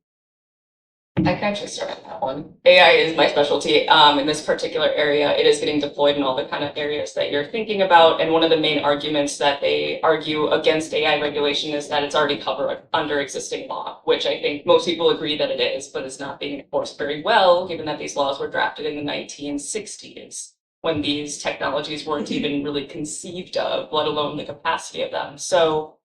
I can actually start on that one. AI is my specialty in this particular area. It is getting deployed in all the kind of areas that you're thinking about. And one of the main arguments that they argue against AI regulation is that it's already covered under existing law, which I think most people agree that it is, but it's not being enforced very well, given that these laws were drafted in the 1960s, when these technologies weren't even really conceived of, let alone the capacity of them. So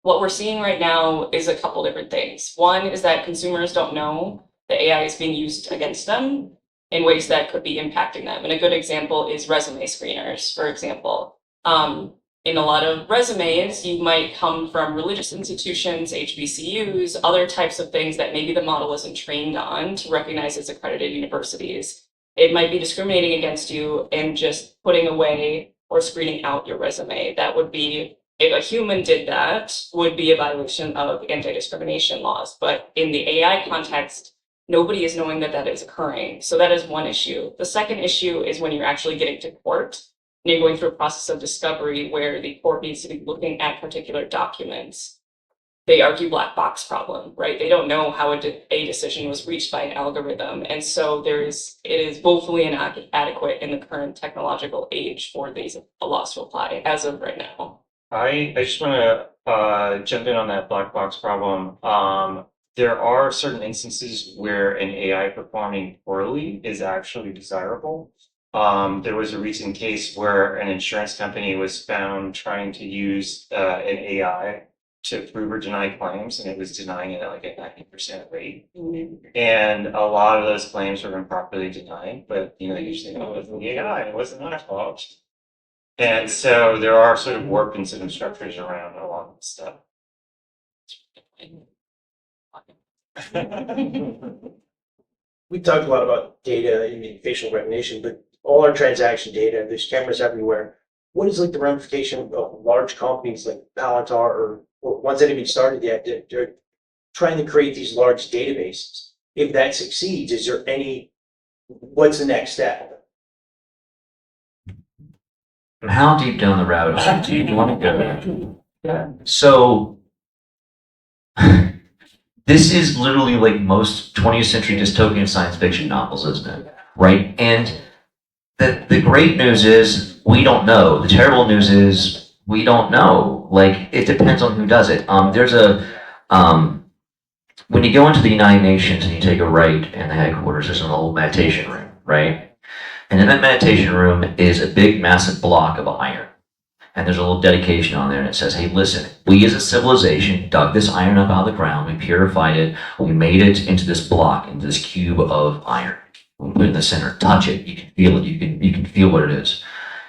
what we're seeing right now is a couple different things. One is that consumers don't know that AI is being used against them in ways that could be impacting them. And a good example is resume screeners, for example. In a lot of resumes, you might come from religious institutions, HBCUs, other types of things that maybe the model isn't trained on to recognize as accredited universities. It might be discriminating against you and just putting away or screening out your resume. That would be, if a human did that, would be a violation of anti-discrimination laws. But in the AI context, nobody is knowing that that is occurring. So that is one issue. The second issue is when you're actually getting to court and you're going through a process of discovery where the court needs to be looking at particular documents. They argue black box problem, right? They don't know how a decision was reached by an algorithm. And so it is woefully inadequate in the current technological age for these laws to apply as of right now. I just want to jump in on that black box problem. There are certain instances where an AI performing poorly is actually desirable. There was a recent case where an insurance company was found trying to use an AI to prove or deny claims, and it was denying it at like a 90% rate. And a lot of those claims were improperly denied, but usually, oh, it was the AI, it wasn't our fault. And so there are sort of warped incentive structures around a lot of this stuff. We talked a lot about data, I mean, facial recognition, but all our transaction data, there's cameras everywhere. What is like the ramification of large companies like Palantir or ones that haven't started yet? They're trying to create these large databases. If that succeeds, is there what's the next step? How deep down the rabbit hole do you want to go? Yeah. So this is literally like most 20th century dystopian science fiction novels, isn't it? Right? And the great news is we don't know. The terrible news is we don't know. Like, it depends on who does it. When you go into the United Nations and you take a right in the headquarters, there's an old meditation room, right? And in that meditation room is a big, massive block of iron. And there's a little dedication on there, and it says, hey, listen, we as a civilization dug this iron up out of the ground, we purified it, we made it into this block, into this cube of iron. We put it in the center, touch it, you can feel it, you can feel what it is.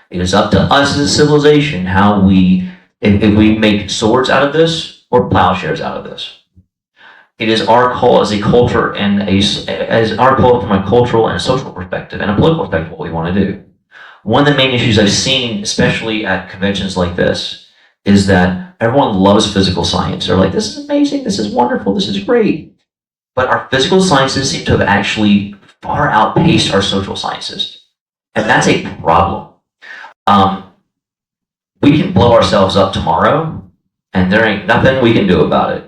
It is up to us as a civilization how if we make swords out of this or plowshares out of this. It is our call as a culture and as our call from a cultural and a social perspective and a political perspective what we want to do. One of the main issues I've seen, especially at conventions like this, is that everyone loves physical science. They're like, this is amazing, this is wonderful, this is great. But our physical sciences seem to have actually far outpaced our social sciences. And that's a problem. We can blow ourselves up tomorrow, and there ain't nothing we can do about it.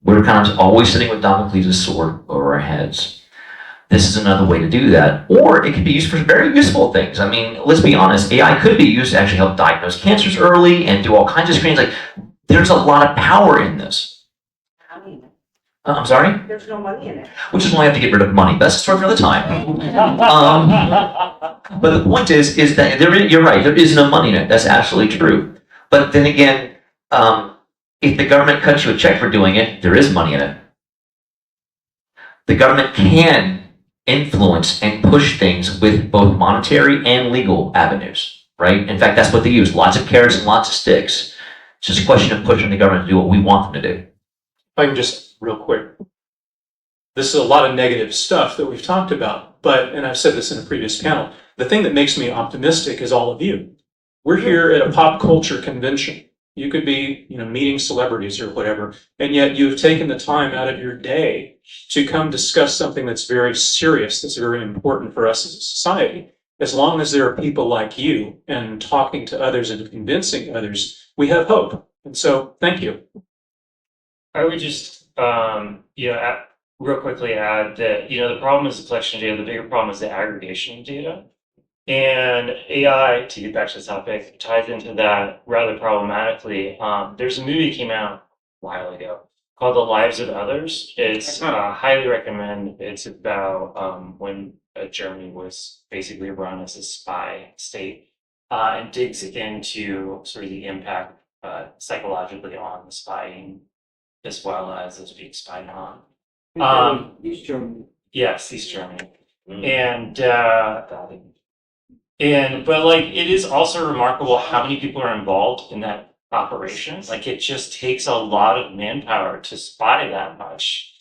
We're kind of always sitting with Damocles' sword over our heads. This is another way to do that. Or it can be used for very useful things. I mean, let's be honest, AI could be used to actually help diagnose cancers early and do all kinds of screenings. Like, there's a lot of power in this. I'm sorry? There's no money in it. Which is why I have to get rid of money. That's a story for another time. But the point is that you're right, there is no money in it. That's absolutely true. But then again, if the government cuts you a check for doing it, there is money in it. The government can influence and push things with both monetary and legal avenues, right? In fact, that's what they use. Lots of carrots and lots of sticks. It's just a question of pushing the government to do what we want them to do. If I can just real quick. This is a lot of negative stuff that we've talked about, but, and I've said this in a previous panel, the thing that makes me optimistic is all of you. We're here at a pop culture convention. You could be, meeting celebrities or whatever, and yet you've taken the time out of your day to come discuss something that's very serious, that's very important for us as a society. As long as there are people like you and talking to others and convincing others, we have hope. And so, thank you. I would just, real quickly add that, the problem is the collection of data. The bigger problem is the aggregation of data. And AI, to get back to the topic, ties into that rather problematically. There's a movie that came out a while ago called The Lives of Others. It's highly recommend. It's about when Germany was basically run as a spy state, and digs into sort of the impact psychologically on the spying as well as those being spied on. East Germany. Yes, East Germany. But like it is also remarkable how many people are involved in that operation. Like it just takes a lot of manpower to spy that much.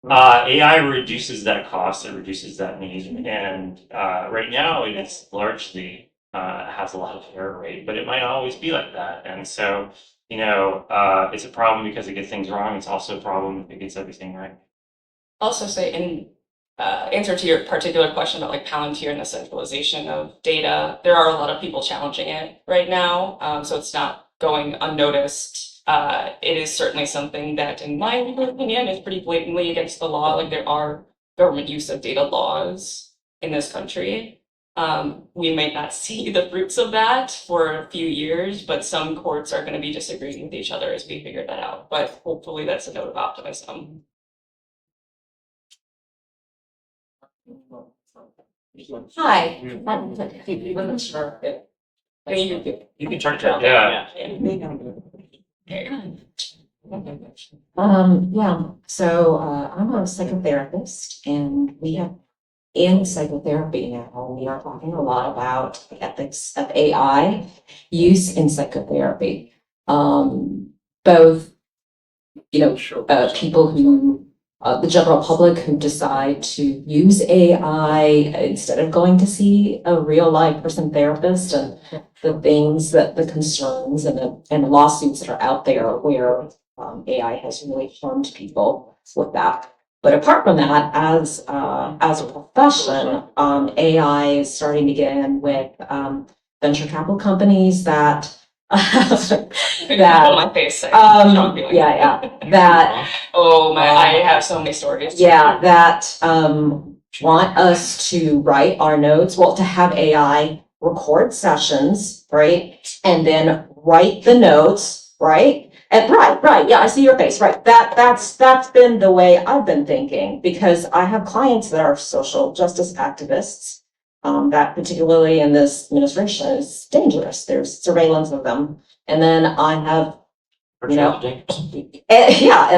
AI reduces that cost, it reduces that need, and right now it is largely has a lot of error rate, but it might not always be like that. And so, it's a problem because it gets things wrong. It's also a problem if it gets everything right. Also say in answer to your particular question about like Palantir and the centralization of data, there are a lot of people challenging it right now, so it's not going unnoticed. It is certainly something that, in my opinion, is pretty blatantly against the law. Like there are government use of data laws in this country. We might not see the fruits of that for a few years, but some courts are going to be disagreeing with each other as we figure that out. But hopefully that's a note of optimism. Hi. You You can turn it down. Yeah. So I'm a psychotherapist, and we have in psychotherapy now, we are talking a lot about the ethics of AI use in psychotherapy. Both, people who, the general public who decide to use AI instead of going to see a real live person therapist, and the concerns and lawsuits that are out there where AI has really harmed people with that. But apart from that, as a profession, AI is starting to get in with venture capital companies that my face. That oh my, I have so many stories. that want us to write our notes, to have AI record sessions, right? And then write the notes, right? And right, yeah, I see your face, right? That's been the way I've been thinking, because I have clients that are social justice activists, that particularly in this administration is dangerous. There's surveillance of them. And then I have, and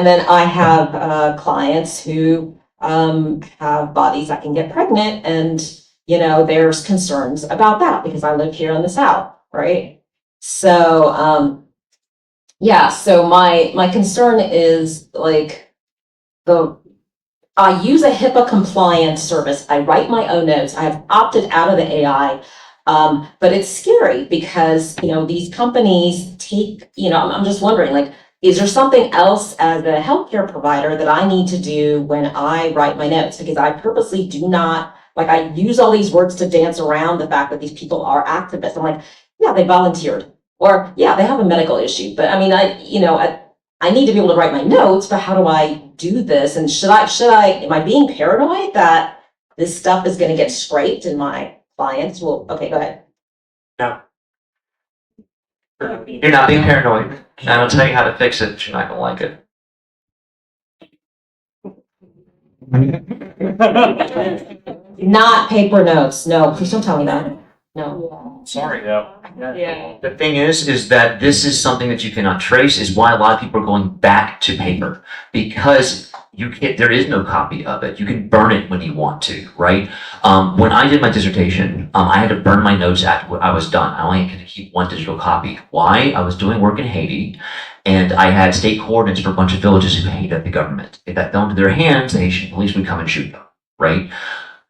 then I have clients who have bodies that can get pregnant, and there's concerns about that because I live here in the South, right? So so my concern is like I use a HIPAA compliant service. I write my own notes. I have opted out of the AI. But it's scary because, these companies take, I'm just wondering, like, is there something else as a healthcare provider that I need to do when I write my notes? Because I purposely do not Like I use all these words to dance around the fact that these people are activists. I'm like, yeah, they volunteered. Or yeah, they have a medical issue. But I mean, I need to be able to write my notes, but how do I do this? And am I being paranoid that this stuff is gonna get scraped and my clients will, okay, go ahead. You're not being paranoid. And I'll tell you how to fix it, but you're not gonna like it. Not paper notes. No, please don't tell me that. No. Sorry. Yeah. The thing is that this is something that you cannot trace, is why a lot of people are going back to paper. Because there is no copy of it. You can burn it when you want to, right? When I did my dissertation, I had to burn my notes after I was done. I only could keep one digital copy. Why? I was doing work in Haiti, and I had state coordinates for a bunch of villages who hated the government. If that fell into their hands, the Haitian police would come and shoot them, right?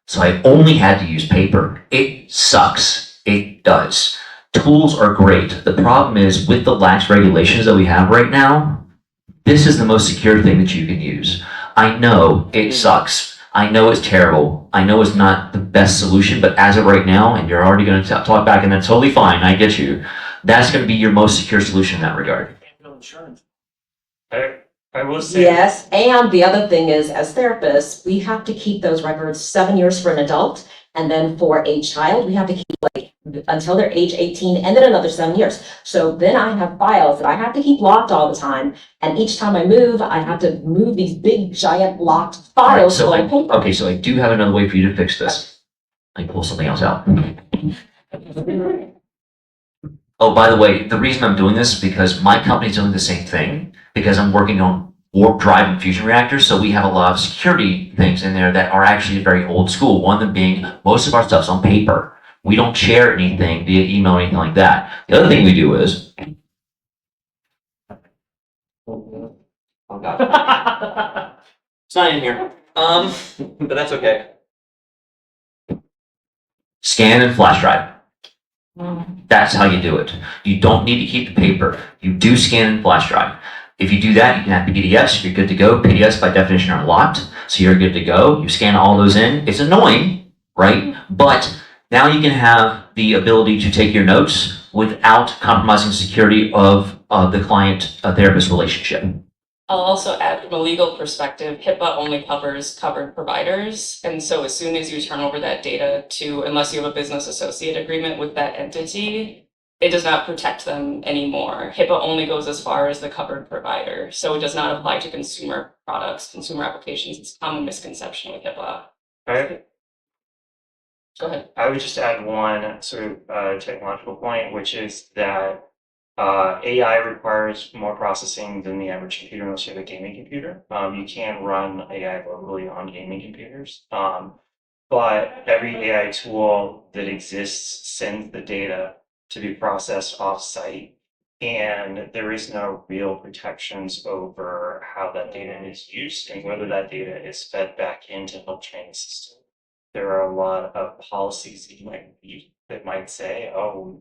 So I only had to use paper. It sucks. It does. Tools are great. The problem is with the lax regulations that we have right now, this is the most secure thing that you can use. I know it sucks. I know it's terrible. I know it's not the best solution, but as of right now, and you're already going to talk back, and that's totally fine. I get you. That's going to be your most secure solution in that regard. I will say. Yes, and the other thing is, as therapists, we have to keep those records 7 years for an adult, and then for a child, we have to keep like until they're age 18, and then another 7 years. So then I have files that I have to keep locked all the time, and each time I move, I have to move these big giant locked files full of paper. Okay, so I do have another way for you to fix this. I can pull something else out. Oh, by the way, the reason I'm doing this is because my company's doing the same thing, because I'm working on warp drive and fusion reactors, so we have a lot of security things in there that are actually very old school. One of them being most of our stuff's on paper. We don't share anything via email or anything like that. The other thing we do is it's not in here. But that's okay. Scan and flash drive. That's how you do it. You don't need to keep the paper. You do scan and flash drive. If you do that, you can have PDFs. You're good to go. PDFs by definition are locked, so you're good to go. You scan all those in. It's annoying, right? But now you can have the ability to take your notes without compromising security of the client-therapist relationship. I'll also add from a legal perspective, HIPAA only covers covered providers. And so as soon as you turn over that data to, unless you have a business associate agreement with that entity, it does not protect them anymore. HIPAA only goes as far as the covered provider. So it does not apply to consumer products, consumer applications. It's a common misconception with HIPAA. Right. Go ahead. I would just add one sort of technological point, which is that AI requires more processing than the average computer unless you have a gaming computer. You can run AI locally on gaming computers, but every AI tool that exists sends the data to be processed off-site, and there is no real protections over how that data is used and whether that data is fed back in to help train the system. There are a lot of policies that you might use that might say, oh,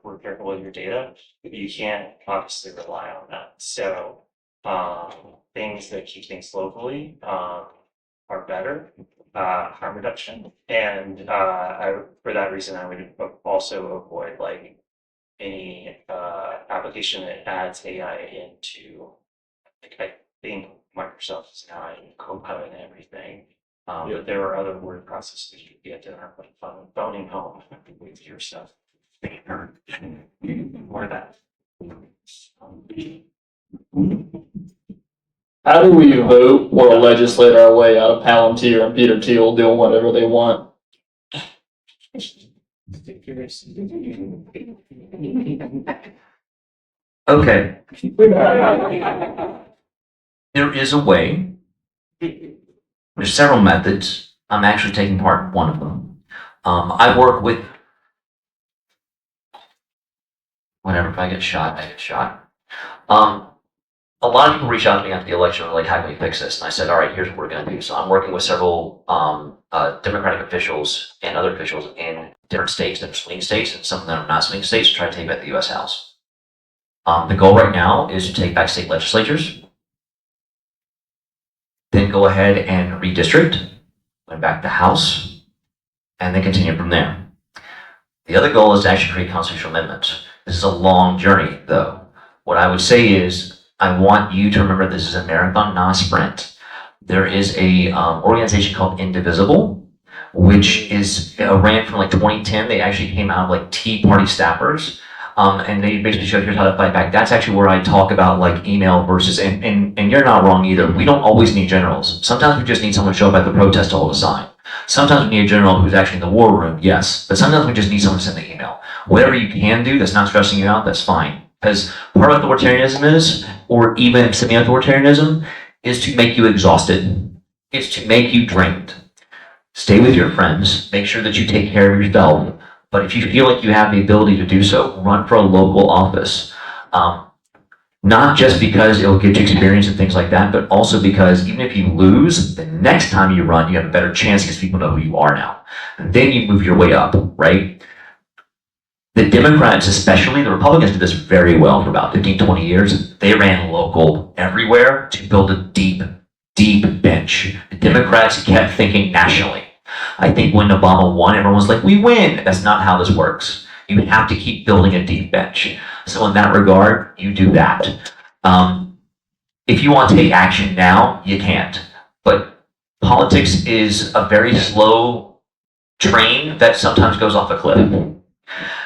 we're careful with your data, but you can't obviously rely on that. So things that keep things locally are better, harm reduction. And for that reason, I would also avoid like any application that adds AI into, like I think Microsoft is now adding Copilot and everything. But there are other word processors you can get that aren't like phoning home with your stuff. More of that. How do we vote or legislate our way out of Palantir and Peter Thiel doing whatever they want? Okay. There is a way. There's several methods. I'm actually taking part in one of them. I work with whatever. If I get shot, I get shot. A lot of people reach out to me after the election, like, how can we fix this? And I said, all right, here's what we're going to do. So I'm working with several Democratic officials and other officials in different states, different swing states, and some of them are not swing states, to try to take back the U.S. House. The goal right now is to take back state legislatures, then go ahead and redistrict, win back the House, and then continue from there. The other goal is to actually create constitutional amendments. This is a long journey, though. What I would say is, I want you to remember this is a marathon, not a sprint. There is a organization called Indivisible, which is ran from like 2010. They actually came out of like Tea Party staffers. And they basically showed here's how to fight back. That's actually where I talk about like email versus, and you're not wrong either. We don't always need generals. Sometimes we just need someone to show up at the protest to hold a sign. Sometimes we need a general who's actually in the war room, yes. But sometimes we just need someone to send the email. Whatever you can do that's not stressing you out, that's fine. Because part of authoritarianism is, or even semi-authoritarianism, is to make you exhausted. It's to make you drained. Stay with your friends. Make sure that you take care of yourself. But if you feel like you have the ability to do so, run for a local office. Not just because it'll get you experience and things like that, but also because even if you lose, the next time you run, you have a better chance because people know who you are now. And then you move your way up, right? The Democrats, especially, the Republicans did this very well for about 15, 20 years. They ran local everywhere to build a deep, deep bench. The Democrats kept thinking nationally. I think when Obama won, everyone was like, we win. That's not how this works. You have to keep building a deep bench. So in that regard, you do that. If you want to take action now, you can't. But politics is a very slow train that sometimes goes off a cliff.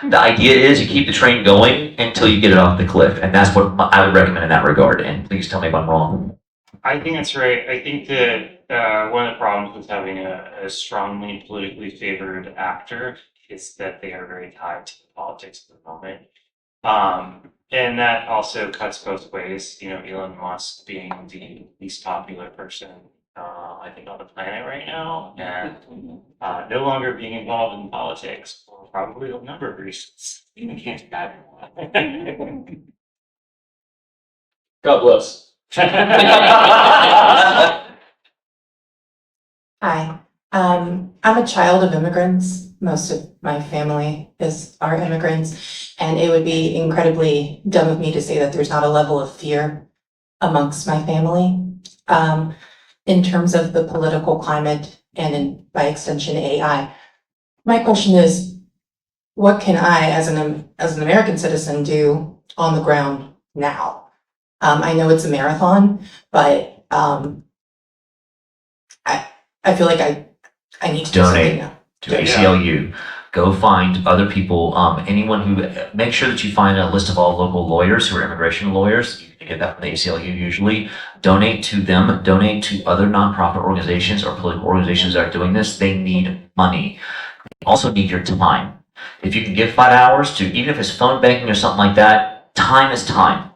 The idea is you keep the train going until you get it off the cliff. And that's what I would recommend in that regard. And please tell me if I'm wrong. I think that's right. I think that one of the problems with having a strongly politically favored actor is that they are very tied to the politics of the moment. And that also cuts both ways. You know, Elon Musk being the least popular person, I think, on the planet right now, and no longer being involved in politics for probably a number of reasons. God bless. Hi, I'm a child of immigrants. Most of my family are immigrants, and it would be incredibly dumb of me to say that there's not a level of fear amongst my family. In terms of the political climate and by extension AI, my question is, what can I, as an American citizen, do on the ground now? I know it's a marathon, but I feel like I need to do something Donate now. to ACLU. Go find other people, anyone who, make sure that you find a list of all local lawyers who are immigration lawyers. You can get that from the ACLU usually. Donate to them, donate to other nonprofit organizations or political organizations that are doing this. They need money. They also need your time. If you can give 5 hours to, even if it's phone banking or something like that, time is time.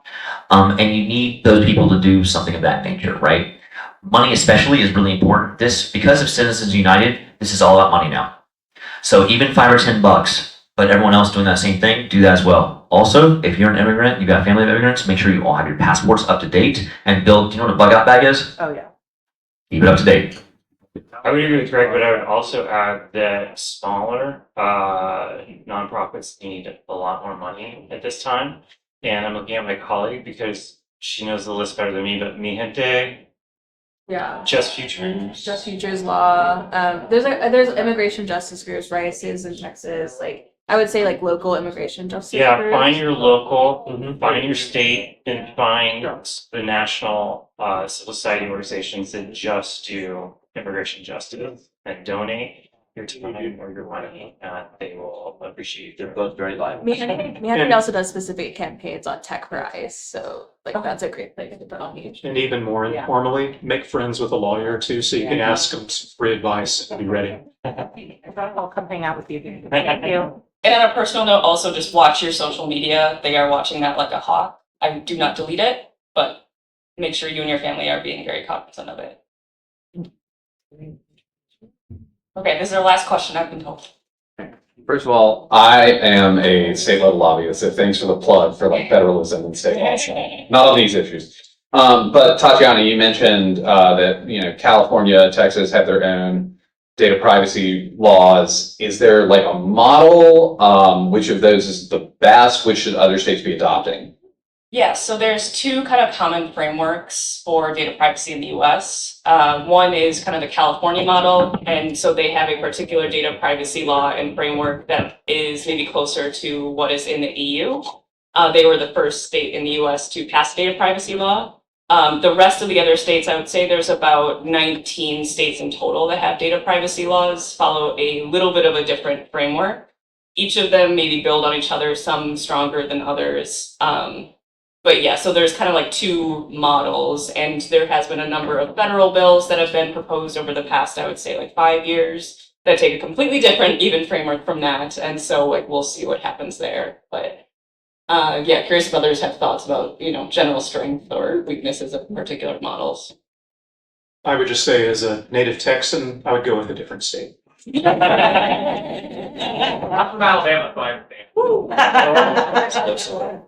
And you need those people to do something of that nature, right? Money especially is really important. This, because of Citizens United, this is all about money now. So even $5 or $10, but everyone else doing that same thing, do that as well. Also, if you're an immigrant, you've got a family of immigrants, make sure you all have your passports up to date and build, do you know what a bug out bag is? Oh, yeah. Keep it up to date. I would agree with Greg, but I would also add that smaller nonprofits need a lot more money at this time. And I'm looking at my colleague because she knows the list better than me, but Mi Gente, Yeah, Just Futures. Just Futures Law. There's immigration justice groups, right? Citizen Texas, like I would say like local immigration justice Yeah, groups. find your local, find your state, and find the national civil society organizations that just do immigration justice and donate your time or your money, and they will appreciate They're it. both very liable. Manhattan also does specific campaigns on tech price, so like that's a great place to donate. And even more Yeah. informally, make friends with a lawyer too, so you can ask them some free advice and be ready. I'll come hang out with you. Thank you. And on a personal note, also just watch your social media. They are watching that like a hawk. I do not delete it, but make sure you and your family are being very cognizant of it. Okay, this is our last question, I've been told. First of all, I am a state level lobbyist, so thanks for the plug for like federalism and state laws. Not on these issues. But Tatiana, you mentioned that, you know, California, Texas have their own data privacy laws. Is there like a model? Which of those is the best? Which should other states be adopting? Yeah, so there's two kind of common frameworks for data privacy in the US. One is kind of the California model, and so they have a particular data privacy law and framework that is maybe closer to what is in the EU. They were the first state in the US to pass data privacy law. The rest of the other states, I would say there's about 19 states in total that have data privacy laws, follow a little bit of a different framework. Each of them maybe build on each other, some stronger than others. But yeah, so there's kind of like two models, and there has been a number of federal bills that have been proposed over the past, I would say, like 5 years that take a completely different even framework from that. And so like we'll see what happens there. But yeah, curious if others have thoughts about, general strength or weaknesses of particular models. I would just say, as a native Texan, I would go with a different state. I'm from Alabama, so I understand.